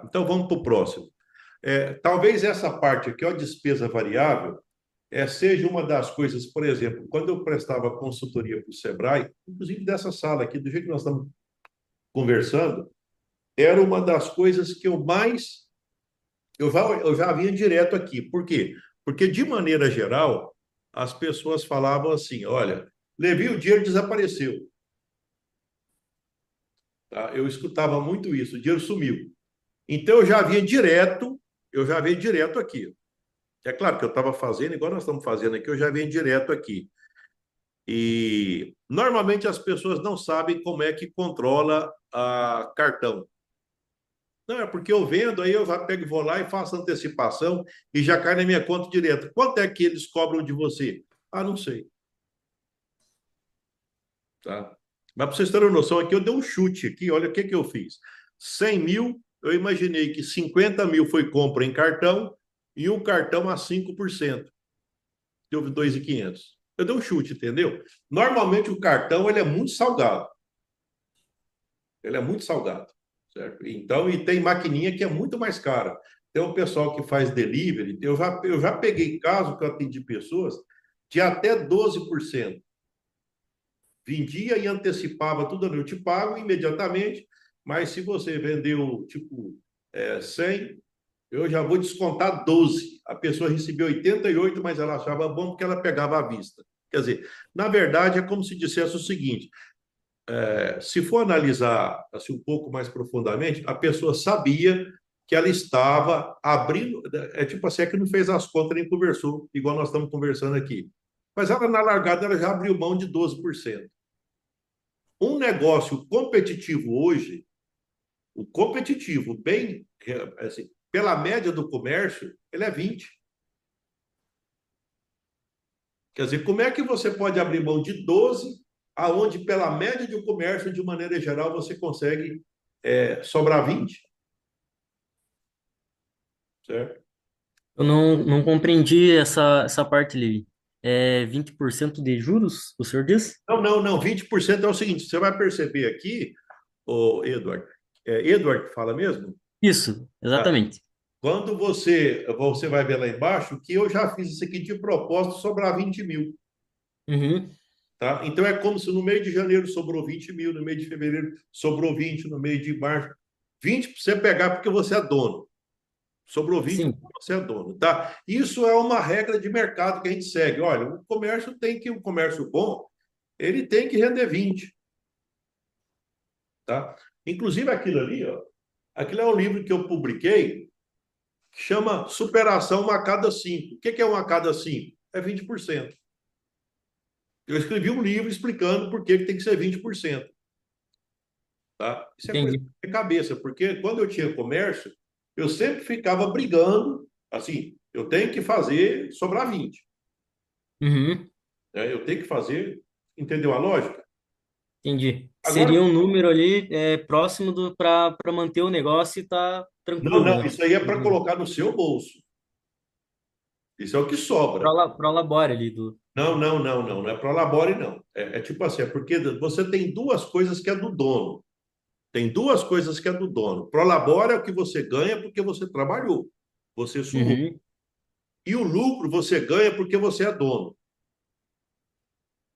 Então vamos para o próximo. Talvez essa parte aqui, ó, despesa variável, seja uma das coisas, por exemplo, quando eu prestava consultoria para o Sebrae, inclusive dessa sala aqui, do jeito que nós estamos conversando, era uma das coisas que eu já vinha direto aqui. Por quê? Porque, de maneira geral, as pessoas falavam assim: olha, Levi, o dinheiro desapareceu. Tá? Eu escutava muito isso, o dinheiro sumiu. Então, eu já vinha direto aqui. É claro que eu estava fazendo, igual nós estamos fazendo aqui, eu já venho direto aqui. E normalmente as pessoas não sabem como é que controla a cartão. Não, é porque eu vendo, aí eu já pego e vou lá e faço antecipação e já cai na minha conta direto. Quanto é que eles cobram de você? Ah, não sei. Tá? Mas para vocês terem uma noção, aqui eu dei um chute aqui, olha o que que eu fiz. 100 mil, eu imaginei que 50 mil foi compra em cartão e um cartão a 5%. Houve 2.500. Eu dei um chute, entendeu? Normalmente o cartão ele é muito salgado. Ele é muito salgado, certo? Então, e tem maquininha que é muito mais cara. Tem um pessoal que faz delivery. Eu já peguei caso que eu atendi pessoas de até 12%. Vendia e antecipava tudo ali. Eu te pago imediatamente, mas se você vendeu, tipo, 100, eu já vou descontar 12. A pessoa recebeu 88, mas ela achava bom porque ela pegava à vista. Quer dizer, na verdade, é como se dissesse o seguinte: se for analisar assim, um pouco mais profundamente, a pessoa sabia que ela estava abrindo. É tipo assim, é que não fez as contas nem conversou, igual nós estamos conversando aqui. Mas ela, na largada, ela já abriu mão de 12%. Um negócio competitivo hoje, o competitivo, bem, assim, pela média do comércio, ele é 20. Quer dizer, como é que você pode abrir mão de 12, aonde pela média do comércio, de maneira geral, você consegue sobrar 20, certo? Eu não compreendi essa parte ali. É 20% de juros, o senhor diz? Não, não, não, 20% é o seguinte, você vai perceber aqui, o Edward, Edward que fala mesmo? Isso, Tá. exatamente. Quando você vai ver lá embaixo que eu já fiz isso aqui de propósito sobrar 20 mil. Uhum, Tá? Então é como se no mês de janeiro sobrou 20 mil, no mês de fevereiro sobrou 20, no mês de março. 20 para você pegar porque você é dono. Sobrou 20 sim. porque você é dono. Tá? Isso é uma regra de mercado que a gente segue. Olha, um comércio bom, ele tem que render 20. Tá? Inclusive aquilo ali, ó, aquilo é um livro que eu publiquei que chama Superação uma a cada 5. O que é uma a cada 5? É 20%. Eu escrevi um livro explicando por que tem que ser 20%. Tá? Isso é coisa da Entendi. minha cabeça, porque quando eu tinha comércio, eu sempre ficava brigando, assim, eu tenho que fazer sobrar 20, Uhum, né? Eu tenho que fazer, entendeu a lógica? entendi. Agora, Seria um número ali próximo do para manter o negócio e tá não, tranquilo, não, né? isso aí é para colocar no seu bolso. Isso é o que sobra. Pro labore ali do. Não, não, não, não, não é para labore, não. É tipo assim, é porque você tem duas coisas que é do dono. Tem duas coisas que é do dono. Prolabore é o que você ganha porque você trabalhou, você suou. Uhum, E o lucro você ganha porque você é dono.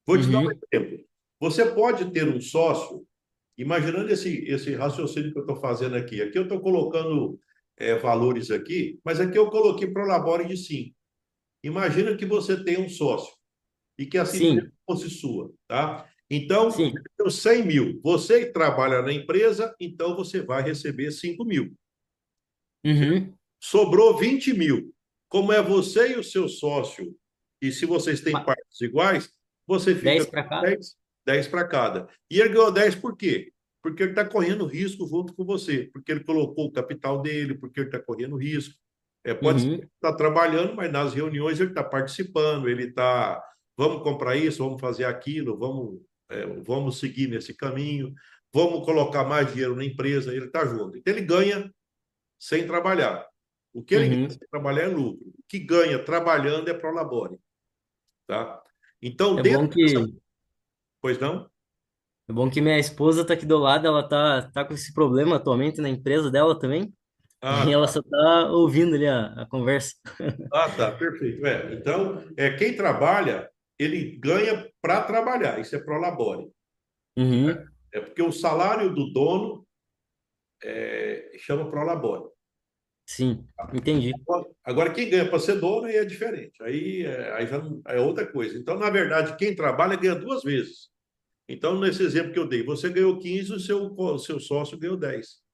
Vou te dar um uhum, exemplo. Você pode ter um sócio, imaginando esse raciocínio que eu estou fazendo aqui. Aqui eu estou colocando valores aqui, mas aqui eu coloquei Prolabore de 5. Imagina que você tem um sócio e que essa empresa sim, fosse sua, tá? Então, sim. eu 100 mil. Você trabalha na empresa, então você vai receber 5 mil. Uhum. Sobrou 20 mil. Como é você e o seu sócio, e se vocês têm Ma- partes iguais, você fica 10 com para cá? 10 para cada. E ele ganhou 10 por quê? Porque ele está correndo risco junto com você, porque ele colocou o capital dele, porque ele está correndo risco. Pode ser que Uhum, ele está trabalhando, mas nas reuniões ele está participando, ele está, vamos comprar isso, vamos fazer aquilo, vamos seguir nesse caminho, vamos colocar mais dinheiro na empresa, ele está junto. Então ele ganha sem trabalhar. O que ele ganha uhum. sem trabalhar é lucro. O que ganha trabalhando é prolabore, tá? Então, É dentro bom dessa... que Pois não? É bom que minha esposa tá aqui do lado, ela tá com esse problema atualmente na empresa dela também. Ah, E ela tá. só tá ouvindo ali a conversa. Ah, tá, perfeito. Então, quem trabalha, ele ganha para trabalhar. Isso é prolabore. Uhum, É porque o salário do dono chama prolabore. sim, entendi. Agora, quem ganha para ser dono aí é diferente. Aí já é outra coisa. Então, na verdade, quem trabalha ganha duas vezes. Então, nesse exemplo que eu dei, você ganhou 15, o seu sócio ganhou 10,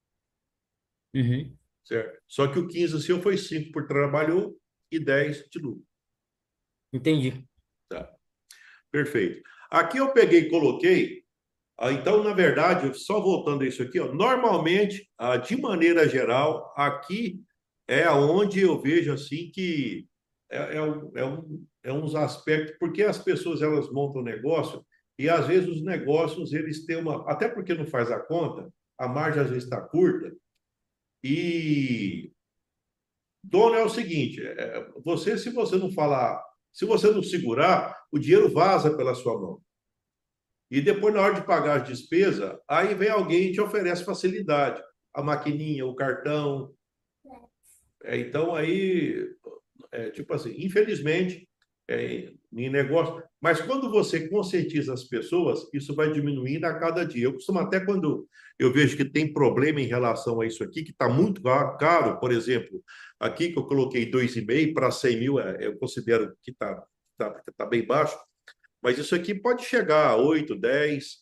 Uhum, certo? Só que o 15 seu foi 5 por trabalhou e 10 de lucro. entendi. Tá? Perfeito. Aqui eu peguei e coloquei. Então, na verdade, só voltando a isso aqui, ó, normalmente, de maneira geral, aqui é onde eu vejo assim que é uns aspectos, porque as pessoas elas montam negócio e às vezes os negócios eles têm uma, até porque não faz a conta, a margem às vezes está curta e dono é o seguinte, você se você não falar, se você não segurar, o dinheiro vaza pela sua mão. E depois, na hora de pagar as despesas, aí vem alguém e te oferece facilidade. A maquininha, o cartão. Então, aí, tipo assim, infelizmente, em negócio. Mas quando você conscientiza as pessoas, isso vai diminuindo a cada dia. Eu costumo até quando eu vejo que tem problema em relação a isso aqui, que está muito caro, por exemplo, aqui que eu coloquei 2,5 para 100 mil, eu considero que tá bem baixo, mas isso aqui pode chegar a 8, 10,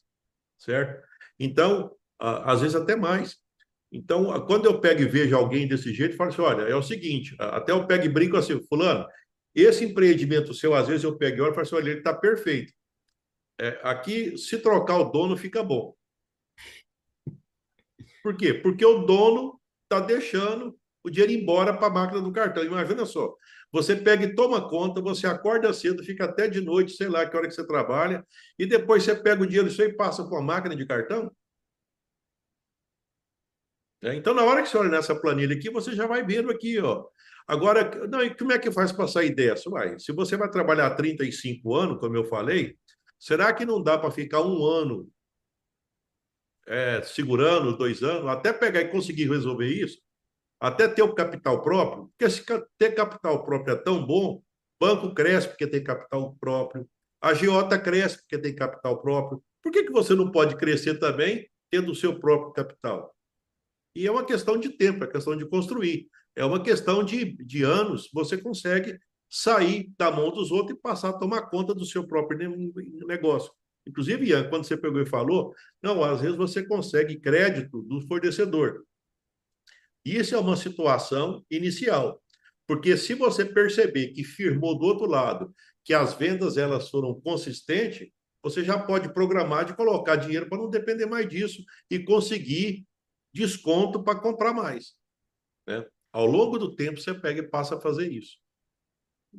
certo? Então, às vezes até mais. Então, quando eu pego e vejo alguém desse jeito, eu falo assim: olha, é o seguinte, até eu pego e brinco assim, fulano, esse empreendimento seu, às vezes eu pego e olho e falo assim: olha, ele está perfeito. Aqui, se trocar o dono, fica bom. Por quê? Porque o dono está deixando o dinheiro ir embora para a máquina do cartão. Imagina só, você pega e toma conta, você acorda cedo, fica até de noite, sei lá que hora que você trabalha, e depois você pega o dinheiro isso e passa com a máquina de cartão. Então, na hora que você olha nessa planilha aqui, você já vai vendo aqui, ó. Agora, não, e como é que faz para sair dessa? Uai, se você vai trabalhar 35 anos, como eu falei, será que não dá para ficar um ano segurando, 2 anos, até pegar e conseguir resolver isso? Até ter o capital próprio? Porque se ter capital próprio é tão bom, banco cresce porque tem capital próprio, a agiota cresce porque tem capital próprio. Por que você não pode crescer também tendo o seu próprio capital? E é uma questão de tempo, é questão de construir. É uma questão de anos, você consegue sair da mão dos outros e passar a tomar conta do seu próprio negócio. Inclusive, Ian, quando você pegou e falou, não, às vezes você consegue crédito do fornecedor. Isso é uma situação inicial, porque se você perceber que firmou do outro lado, que as vendas elas foram consistentes, você já pode programar de colocar dinheiro para não depender mais disso e conseguir desconto para comprar mais, né? Ao longo do tempo você pega e passa a fazer isso,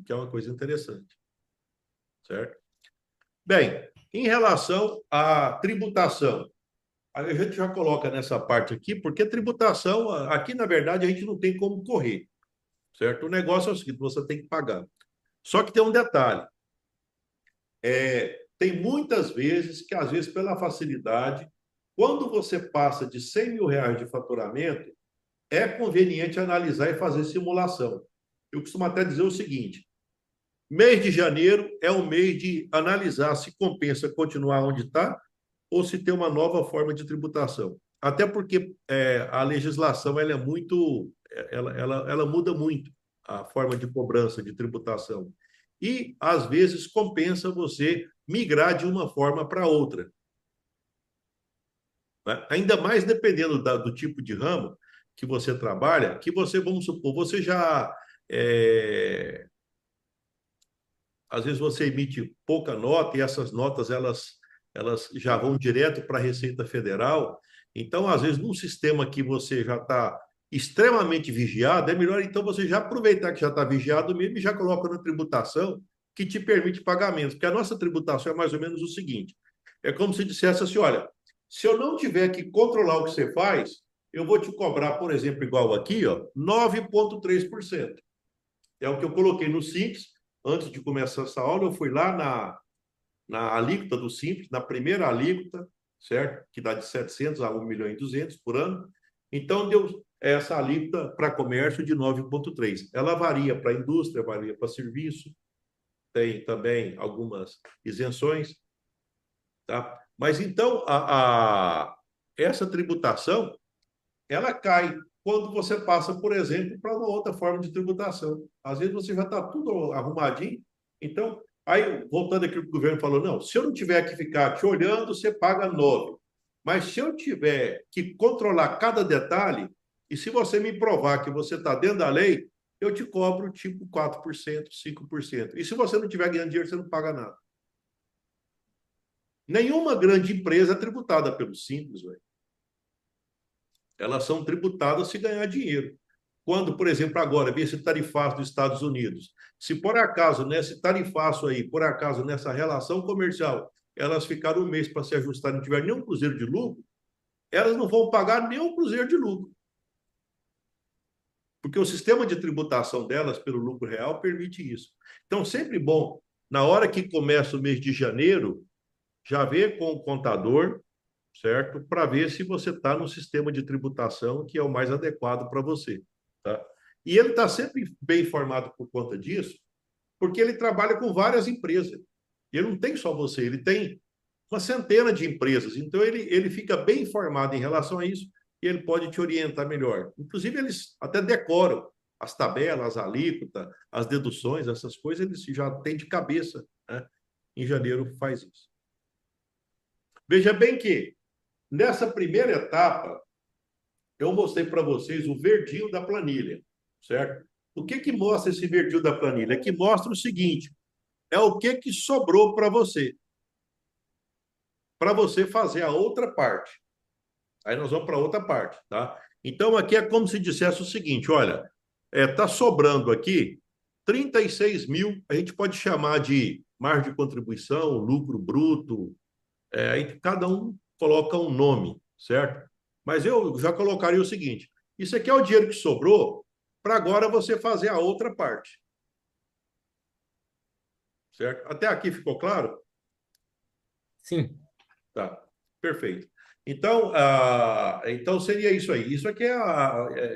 que é uma coisa interessante, certo? Bem, em relação à tributação, a gente já coloca nessa parte aqui, porque tributação, aqui na verdade a gente não tem como correr, certo? O negócio é o seguinte, você tem que pagar. Só que tem um detalhe, tem muitas vezes que às vezes pela facilidade, quando você passa de 100 mil reais de faturamento, é conveniente analisar e fazer simulação. Eu costumo até dizer o seguinte: mês de janeiro é o mês de analisar se compensa continuar onde está ou se tem uma nova forma de tributação. Até porque a legislação ela é muito, ela muda muito a forma de cobrança de tributação. E, às vezes, compensa você migrar de uma forma para outra, né? Ainda mais dependendo do tipo de ramo que você trabalha, que você, vamos supor, você já às vezes você emite pouca nota e essas notas elas já vão direto para a Receita Federal. Então, às vezes, num sistema que você já está extremamente vigiado, é melhor então você já aproveitar que já está vigiado mesmo e já coloca na tributação que te permite pagamentos. Porque a nossa tributação é mais ou menos o seguinte: é como se dissesse assim, olha, se eu não tiver que controlar o que você faz, eu vou te cobrar, por exemplo, igual aqui, ó, 9,3%. É o que eu coloquei no Simples. Antes de começar essa aula, eu fui lá na alíquota do Simples, na primeira alíquota, certo? Que dá de 700 a 1,2 milhão por ano. Então, deu é essa alíquota para comércio de 9,3. Ela varia para a indústria, varia para serviço, tem também algumas isenções, tá? Mas então essa tributação ela cai quando você passa, por exemplo, para uma outra forma de tributação. Às vezes você já está tudo arrumadinho, então aí voltando aquilo que o governo falou, não, se eu não tiver que ficar te olhando, você paga 9. Mas se eu tiver que controlar cada detalhe, e se você me provar que você está dentro da lei, eu te cobro tipo 4%, 5%. E se você não tiver ganhando dinheiro, você não paga nada. Nenhuma grande empresa é tributada pelo Simples, velho. Elas são tributadas se ganhar dinheiro. Quando, por exemplo, agora, vê esse tarifaço dos Estados Unidos, se por acaso nesse tarifaço aí, por acaso nessa relação comercial, elas ficaram um mês para se ajustar e não tiver nenhum cruzeiro de lucro, elas não vão pagar nenhum cruzeiro de lucro. Porque o sistema de tributação delas pelo lucro real permite isso. Então, sempre bom, na hora que começa o mês de janeiro, já ver com o contador, certo? Para ver se você está no sistema de tributação que é o mais adequado para você, tá? E ele está sempre bem informado por conta disso, porque ele trabalha com várias empresas. Ele não tem só você, ele tem uma centena de empresas. Então, ele fica bem informado em relação a isso e ele pode te orientar melhor. Inclusive, eles até decoram as tabelas, as alíquotas, as deduções, essas coisas, eles já têm de cabeça, né? Em janeiro faz isso. Veja bem que nessa primeira etapa, eu mostrei para vocês o verdinho da planilha, certo? O que que mostra esse verdinho da planilha? É que mostra o seguinte, é o que que sobrou para você fazer a outra parte. Aí nós vamos para outra parte, tá? Então aqui é como se dissesse o seguinte, olha, tá sobrando aqui 36 mil, a gente pode chamar de margem de contribuição, lucro bruto, aí cada um coloca um nome, certo? Mas eu já colocaria o seguinte: isso aqui é o dinheiro que sobrou para agora você fazer a outra parte, certo? Até aqui ficou claro? Sim. Tá, perfeito. Então, então seria isso aí. Isso aqui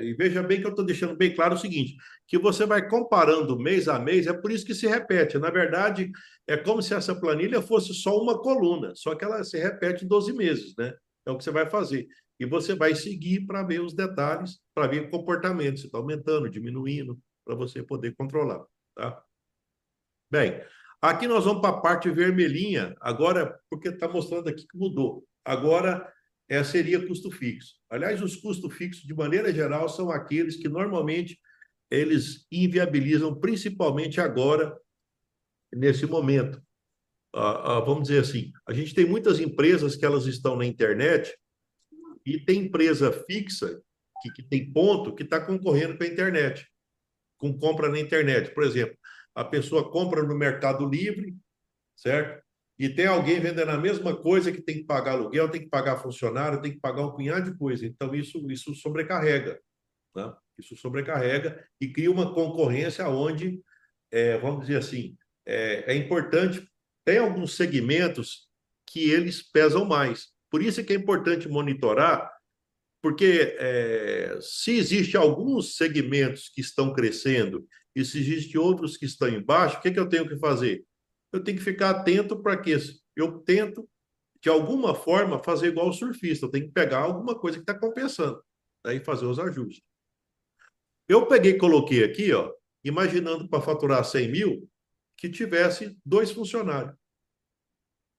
e veja bem que eu estou deixando bem claro o seguinte: que você vai comparando mês a mês, é por isso que se repete. Na verdade, é como se essa planilha fosse só uma coluna, só que ela se repete em 12 meses, né? É o que você vai fazer. E você vai seguir para ver os detalhes, para ver o comportamento, se está aumentando, diminuindo, para você poder controlar, tá? Bem, aqui nós vamos para a parte vermelhinha, agora, porque está mostrando aqui que mudou. Agora seria custo fixo. Aliás, os custos fixos, de maneira geral, são aqueles que normalmente eles inviabilizam, principalmente agora, nesse momento. Vamos dizer assim, a gente tem muitas empresas que elas estão na internet e tem empresa fixa que tem ponto que está concorrendo com a internet, com compra na internet. Por exemplo, a pessoa compra no Mercado Livre, certo? E tem alguém vendendo a mesma coisa que tem que pagar aluguel, tem que pagar funcionário, tem que pagar um punhado de coisa. Então, isso sobrecarrega, né? Isso sobrecarrega e cria uma concorrência onde, vamos dizer assim, é importante. Tem alguns segmentos que eles pesam mais. Por isso é que é importante monitorar, porque se existe alguns segmentos que estão crescendo e se existe outros que estão embaixo, o que, que eu tenho que fazer? Eu tenho que ficar atento para que eu tento, de alguma forma, fazer igual o surfista. Eu tenho que pegar alguma coisa que está compensando, daí fazer os ajustes. Eu peguei e coloquei aqui, ó, imaginando para faturar 100 mil, que tivesse dois funcionários,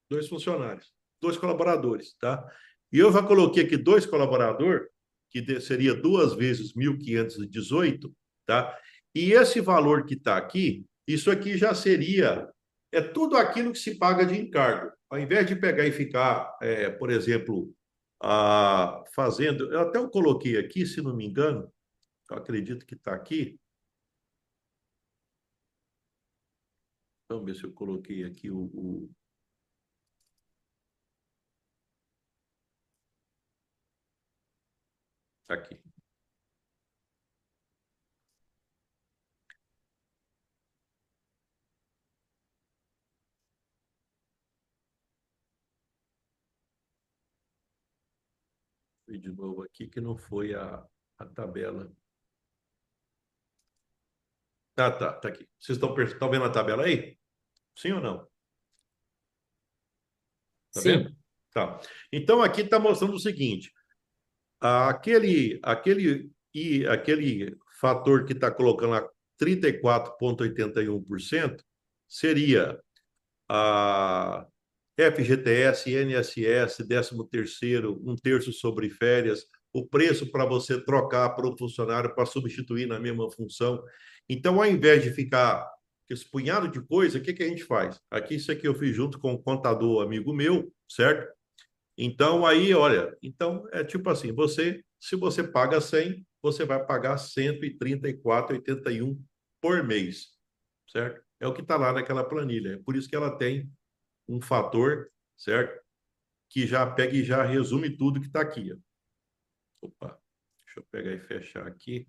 dois colaboradores, tá? E eu já coloquei aqui dois colaboradores, que seria duas vezes 1.518, tá? E esse valor que está aqui, isso aqui já seria, tudo aquilo que se paga de encargo. Ao invés de pegar e ficar, por exemplo, fazendo, eu até coloquei aqui, se não me engano, eu acredito que está aqui, vamos ver se eu coloquei aqui aqui. E de novo aqui que não foi A tabela. Tá aqui. Vocês estão vendo a tabela aí? Sim ou não? Tá vendo? Sim. Tá. Então aqui está mostrando o seguinte: aquele fator que está colocando lá 34,81% seria a FGTS, INSS, 13º, um terço sobre férias, o preço para você trocar para o funcionário para substituir na mesma função. Então, ao invés de ficar com esse punhado de coisa, o que que a gente faz? Aqui, isso aqui eu fiz junto com um contador amigo meu, certo? Então, aí, olha, então é tipo assim, se você paga 100, você vai pagar 134,81 por mês, certo? É o que está lá naquela planilha. É por isso que ela tem um fator, certo? Que já pega e já resume tudo que está aqui. Ó. Opa, deixa eu pegar e fechar aqui.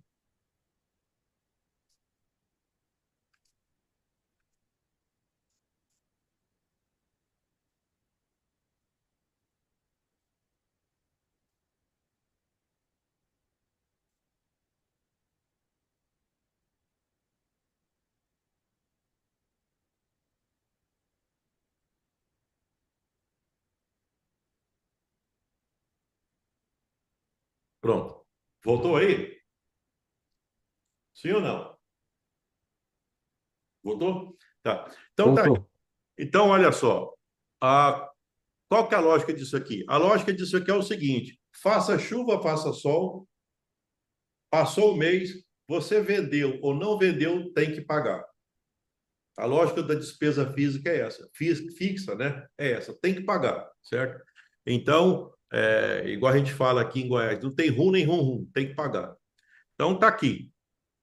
Pronto. Voltou aí? Sim ou não? Voltou? Tá. Então tá. Voltou. Então, olha só. A, qual que é a lógica disso aqui? A lógica disso aqui é o seguinte: faça chuva, faça sol, passou o mês, você vendeu ou não vendeu, tem que pagar. A lógica da despesa física é essa, fixa, né? É essa, tem que pagar, certo? Então, igual a gente fala aqui em Goiás, não tem rum nem rum, tem que pagar. Então, tá aqui.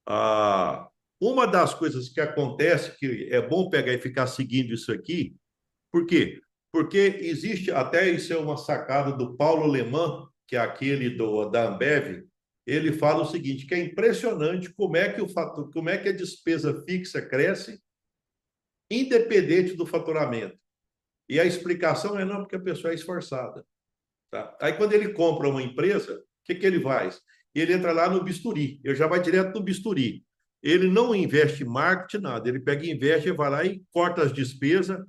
Ah, uma das coisas que acontece, que é bom pegar e ficar seguindo isso aqui, por quê? Porque existe, até isso é uma sacada do Paulo Leman, que é aquele da Ambev, ele fala o seguinte, que é impressionante como é que a despesa fixa cresce independente do faturamento. E a explicação é não, porque a pessoa é esforçada. Tá? Aí, quando ele compra uma empresa, o que, que ele faz? Ele entra lá no bisturi, ele já vai direto no bisturi. Ele não investe em marketing, nada. Ele pega e investe, vai lá e corta as despesas,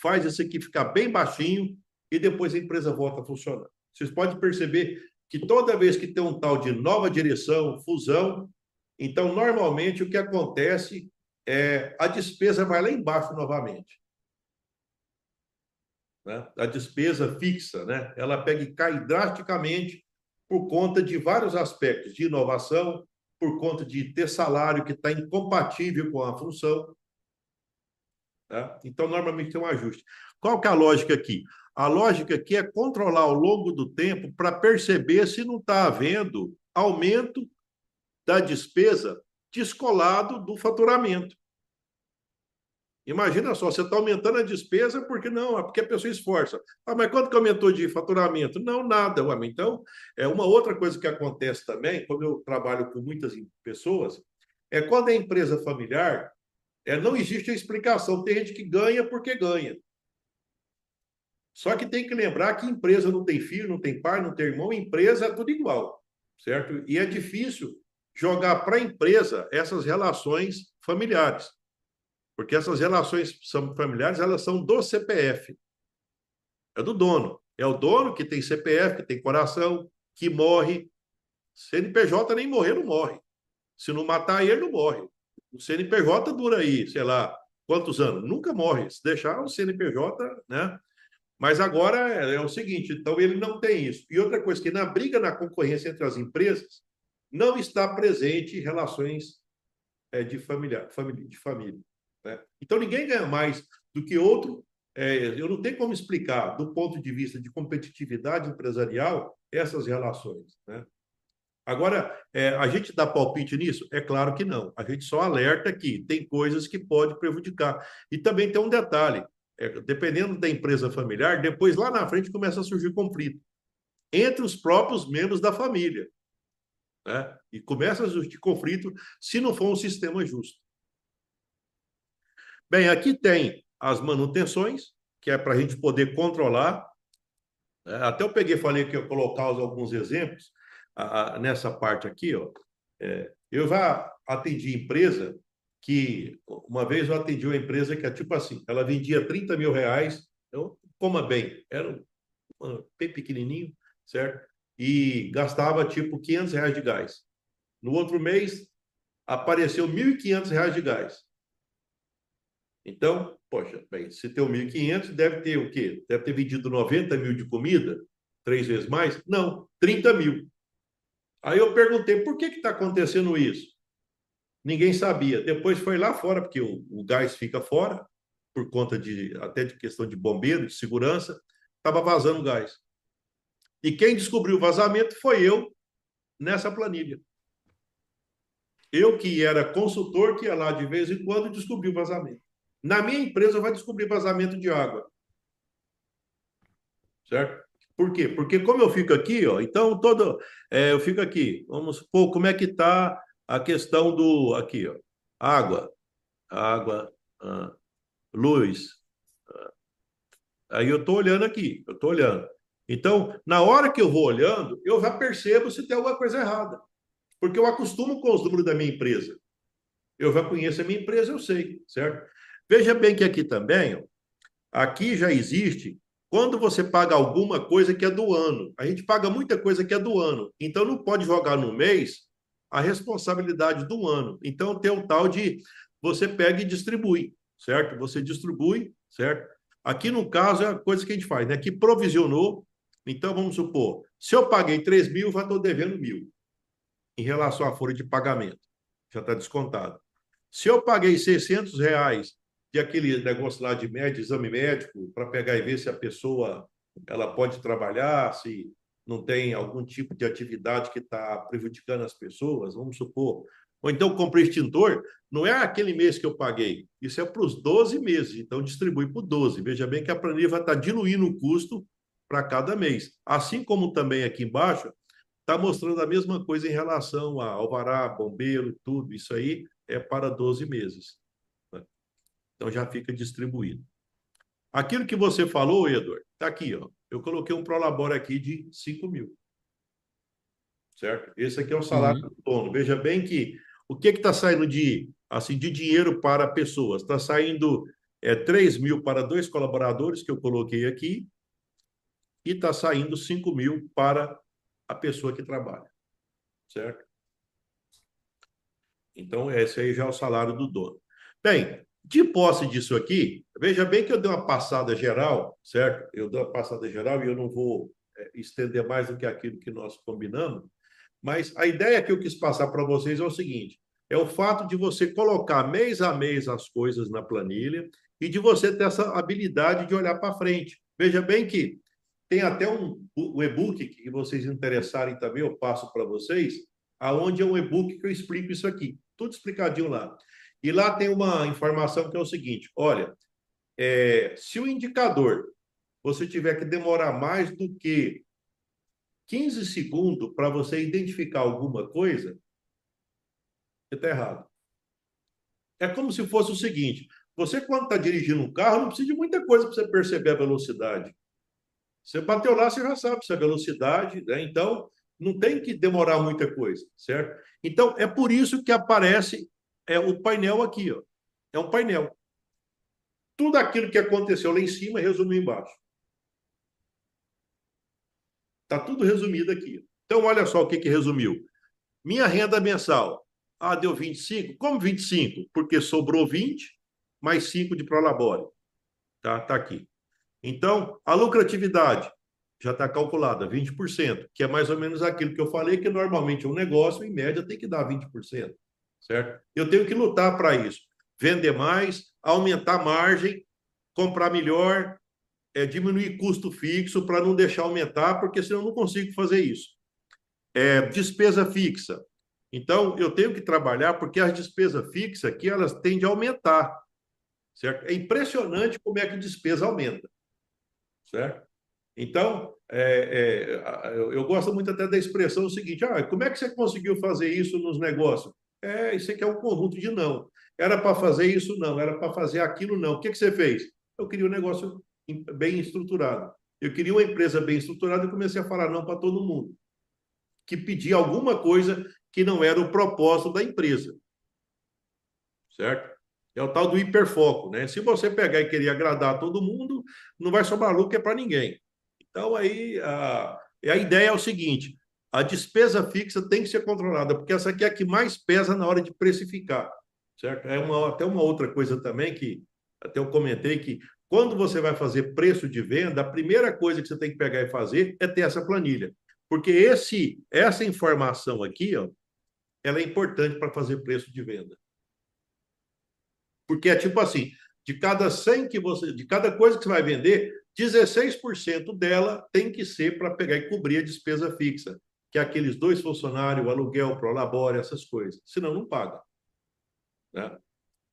faz isso aqui ficar bem baixinho e depois a empresa volta a funcionar. Vocês podem perceber que toda vez que tem um tal de nova direção, fusão, então, normalmente, o que acontece é a despesa vai lá embaixo novamente. Né? A despesa fixa, né? Ela pega e cai drasticamente por conta de vários aspectos, de inovação, por conta de ter salário que está incompatível com a função. Tá? Então, normalmente tem um ajuste. Qual que é a lógica aqui? A lógica aqui é controlar ao longo do tempo para perceber se não está havendo aumento da despesa descolado do faturamento. Imagina só, você está aumentando a despesa porque não, é porque a pessoa esforça. Ah, mas quanto que aumentou de faturamento? Não, nada. Ué, então, é uma outra coisa que acontece também, quando eu trabalho com muitas pessoas, é quando é empresa familiar, não existe a explicação. Tem gente que ganha porque ganha. Só que tem que lembrar que empresa não tem filho, não tem pai, não tem irmão, empresa é tudo igual, certo? E é difícil jogar para a empresa essas relações familiares. Porque essas relações familiares, elas são do CPF. É do dono. É o dono que tem CPF, que tem coração, que morre. CNPJ nem morrer, não morre. Se não matar ele, não morre. O CNPJ dura aí, sei lá, quantos anos? Nunca morre. Se deixar o CNPJ, né? Mas agora é o seguinte, então ele não tem isso. E outra coisa, que na briga, na concorrência entre as empresas, não está presente relações de família. Né? Então, ninguém ganha mais do que outro. Eu não tenho como explicar, do ponto de vista de competitividade empresarial, essas relações. Né? Agora, a gente dá palpite nisso? É claro que não. A gente só alerta que tem coisas que podem prejudicar. E também tem um detalhe: dependendo da empresa familiar, depois lá na frente começa a surgir conflito entre os próprios membros da família. Né? E começa a surgir conflito se não for um sistema justo. Bem, aqui tem as manutenções, que é para a gente poder controlar. Até eu peguei, falei que ia colocar alguns exemplos. nessa parte aqui, ó, eu já atendi empresa que, uma vez eu atendi uma empresa que é tipo assim, ela vendia 30 mil reais, então, coma bem, era bem pequenininho, certo? E gastava tipo 500 reais de gás. No outro mês, apareceu 1.500 reais de gás. Então, poxa, bem, se tem 1.500, deve ter o quê? Deve ter vendido 90 mil de comida, 3 vezes mais? Não, 30 mil. Aí eu perguntei, por que está acontecendo isso? Ninguém sabia. Depois foi lá fora, porque o gás fica fora, por conta até de questão de bombeiro, de segurança, estava vazando gás. E quem descobriu o vazamento foi eu nessa planilha. Eu que era consultor, que ia lá de vez em quando e descobri o vazamento. Na minha empresa vai descobrir vazamento de água, certo? Por quê? Porque como eu fico aqui, ó, então eu fico aqui. Vamos supor como é que está a questão do aqui, ó, água, água, ah, luz. Aí eu estou olhando aqui, eu estou olhando. Então, na hora que eu vou olhando, eu já percebo se tem alguma coisa errada, porque eu acostumo com os números da minha empresa. Eu já conheço a minha empresa, eu sei, certo? Veja bem que aqui também, ó, aqui já existe quando você paga alguma coisa que é do ano. A gente paga muita coisa que é do ano. Então não pode jogar no mês a responsabilidade do ano. Então tem um tal de você pega e distribui, certo? Você distribui, certo? Aqui no caso é a coisa que a gente faz, né? Que provisionou. Então vamos supor, se eu paguei 3 mil, já estou devendo 1.000 em relação à folha de pagamento. Já está descontado. Se eu paguei 600 reais de aquele negócio lá de médio, exame médico, para pegar e ver se a pessoa ela pode trabalhar, se não tem algum tipo de atividade que está prejudicando as pessoas, vamos supor. Ou então comprei extintor, não é aquele mês que eu paguei, isso é para os 12 meses, então distribui por 12. Veja bem que a planilha vai estar diluindo o custo para cada mês. Assim como também aqui embaixo, está mostrando a mesma coisa em relação a alvará, bombeiro, tudo isso aí é para 12 meses. Né? Então já fica distribuído. Aquilo que você falou, Edward, está aqui, ó. Eu coloquei um Prolabore aqui de 5 mil, certo? Esse aqui é o salário Uhum. do dono. Veja bem que o que está saindo de dinheiro para pessoas? Está saindo 3 mil para 2 colaboradores, que eu coloquei aqui, e está saindo 5 mil para a pessoa que trabalha, certo? Então, esse aí já é o salário do dono. Bem, de posse disso aqui, veja bem que eu dei uma passada geral, certo? Eu dei uma passada geral e eu não vou estender mais do que aquilo que nós combinamos, mas a ideia que eu quis passar para vocês é o seguinte: é o fato de você colocar mês a mês as coisas na planilha e de você ter essa habilidade de olhar para frente. Veja bem que tem até o e-book que vocês interessarem também, eu passo para vocês, aonde é um e-book que eu explico isso aqui, tudo explicadinho lá. E lá tem uma informação que é o seguinte: olha, se o indicador você tiver que demorar mais do que 15 segundos para você identificar alguma coisa, você está errado. É como se fosse o seguinte: você, quando está dirigindo um carro, não precisa de muita coisa para você perceber a velocidade. Você bateu lá, você já sabe se a velocidade, né? Então, não tem que demorar muita coisa, certo? Então, é por isso que aparece o painel aqui, ó. É um painel. Tudo aquilo que aconteceu lá em cima resumiu embaixo. Está tudo resumido aqui. Então, olha só o que resumiu. Minha renda mensal. Ah, deu 25. Como 25? Porque sobrou 20 mais 5 de Prolabore. Tá aqui. Então, a lucratividade já está calculada, 20%, que é mais ou menos aquilo que eu falei, que normalmente um negócio, em média, tem que dar 20%, certo? Eu tenho que lutar para isso. Vender mais, aumentar a margem, comprar melhor, diminuir custo fixo para não deixar aumentar, porque senão eu não consigo fazer isso. Despesa fixa. Então, eu tenho que trabalhar, porque as despesas fixas aqui, elas tendem a aumentar, certo? É impressionante como é que a despesa aumenta, certo? Então, eu gosto muito até da expressão seguinte: como é que você conseguiu fazer isso nos negócios? Isso aqui é um conjunto de não. Era para fazer isso, não. Era para fazer aquilo, não. O que você fez? Eu queria um negócio bem estruturado. Eu queria uma empresa bem estruturada e comecei a falar não para todo mundo. que pedia alguma coisa que não era o propósito da empresa, certo? É o tal do hiperfoco, né? Se você pegar e querer agradar todo mundo, não vai sobrar lucro para ninguém. Então, aí, a ideia é o seguinte, a despesa fixa tem que ser controlada, porque essa aqui é a que mais pesa na hora de precificar, certo? Até uma outra coisa também que até eu comentei que quando você vai fazer preço de venda, a primeira coisa que você tem que pegar e fazer é ter essa planilha, porque essa informação aqui, ó, ela é importante para fazer preço de venda. Porque é tipo assim, de cada coisa que você vai vender, 16% dela tem que ser para pegar e cobrir a despesa fixa, que é aqueles 2 funcionários, o aluguel, prolabore, essas coisas. Senão não paga, né?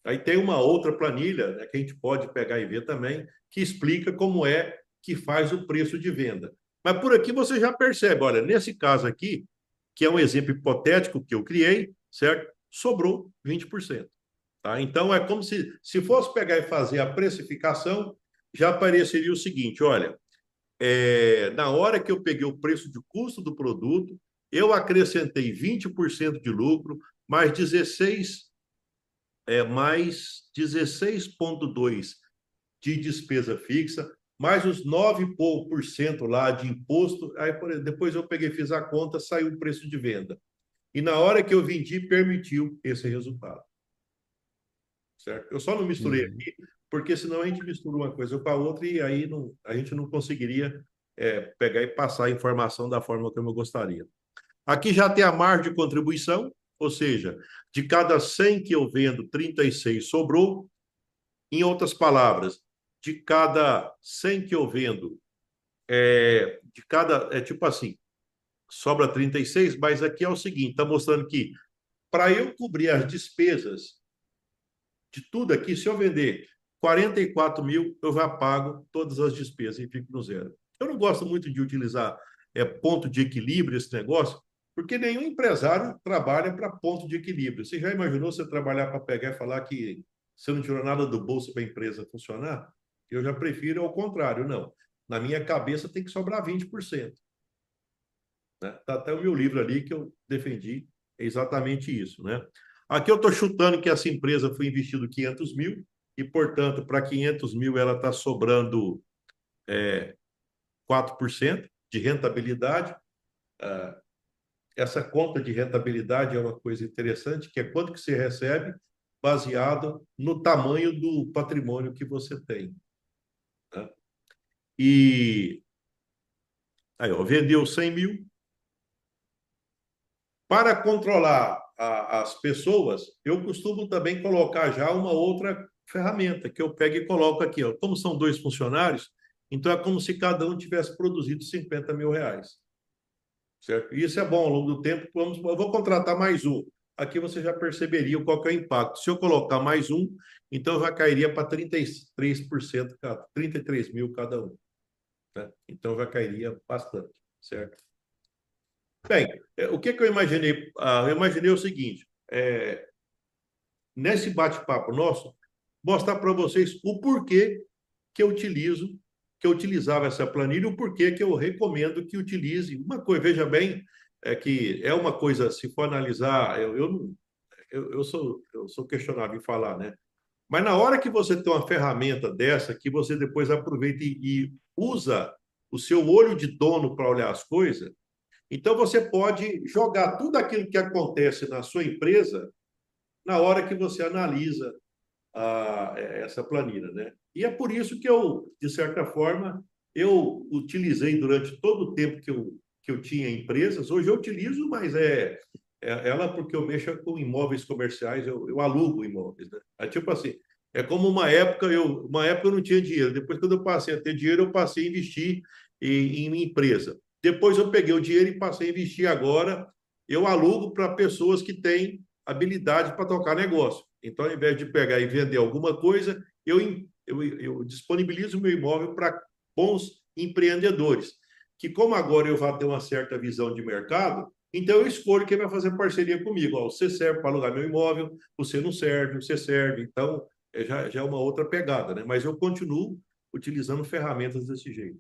Aí tem uma outra planilha, né, que a gente pode pegar e ver também, que explica como é que faz o preço de venda. Mas por aqui você já percebe, olha, nesse caso aqui, que é um exemplo hipotético que eu criei, certo? Sobrou 20%. Tá? Então, é como se fosse pegar e fazer a precificação, já apareceria o seguinte: olha, na hora que eu peguei o preço de custo do produto, eu acrescentei 20% de lucro, mais 16,2% de despesa fixa, mais os 9% lá de imposto. Aí, depois eu peguei, fiz a conta, saiu o preço de venda. E na hora que eu vendi, permitiu esse resultado. Certo? Eu só não misturei Uhum. aqui, porque senão a gente mistura uma coisa com a outra e aí não, a gente não conseguiria pegar e passar a informação da forma como eu gostaria. Aqui já tem a margem de contribuição, ou seja, de cada 100 que eu vendo, 36 sobrou. Em outras palavras, de cada 100 que eu vendo, tipo assim, sobra 36, mas aqui é o seguinte, está mostrando que para eu cobrir as despesas de tudo aqui, se eu vender 44 mil, eu já pago todas as despesas e fico no zero. Eu não gosto muito de utilizar ponto de equilíbrio esse negócio, porque nenhum empresário trabalha para ponto de equilíbrio. Você já imaginou você trabalhar para pegar e falar que você não tirou nada do bolso para a empresa funcionar? Eu já prefiro ao contrário, não. Na minha cabeça tem que sobrar 20%. Né? Tá até o meu livro ali que eu defendi exatamente isso, né? Aqui eu estou chutando que essa empresa foi investido 500 mil e, portanto, para 500 mil ela está sobrando 4% de rentabilidade. Essa conta de rentabilidade é uma coisa interessante, que é quanto que você recebe baseado no tamanho do patrimônio que você tem. Né? E aí, ó, vendeu 100 mil, para controlar as pessoas, eu costumo também colocar já uma outra ferramenta que eu pego e coloco aqui. Ó. Como são 2 funcionários, então é como se cada um tivesse produzido 50 mil reais. Certo? E isso é bom ao longo do tempo. Eu vou contratar mais um. Aqui você já perceberia qual que é o impacto. Se eu colocar mais um, então já cairia para 33%, 33 mil cada um. Né? Então já cairia bastante, certo? Bem, o que eu imaginei? Eu imaginei o seguinte: nesse bate-papo nosso, mostrar para vocês o porquê que que eu utilizava essa planilha, o porquê que eu recomendo que utilize. Uma coisa, veja bem, é que é uma coisa, se for analisar, eu sou questionável em falar, né? Mas na hora que você tem uma ferramenta dessa, que você depois aproveita e usa o seu olho de dono para olhar as coisas, então você pode jogar tudo aquilo que acontece na sua empresa na hora que você analisa essa planilha, né? E é por isso que eu, de certa forma, eu utilizei durante todo o tempo que eu tinha empresas. Hoje eu utilizo, mas ela porque eu mexo com imóveis comerciais, eu alugo imóveis, né? É tipo assim, é como uma época eu não tinha dinheiro. Depois, quando eu passei a ter dinheiro, eu passei a investir em empresa. Depois eu peguei o dinheiro e passei a investir agora. Eu alugo para pessoas que têm habilidade para tocar negócio. Então, ao invés de pegar e vender alguma coisa, eu disponibilizo o meu imóvel para bons empreendedores, que como agora eu vou ter uma certa visão de mercado, então eu escolho quem vai fazer parceria comigo. Ó, você serve para alugar meu imóvel, você não serve, você serve. Então, já é uma outra pegada, né? Mas eu continuo utilizando ferramentas desse jeito.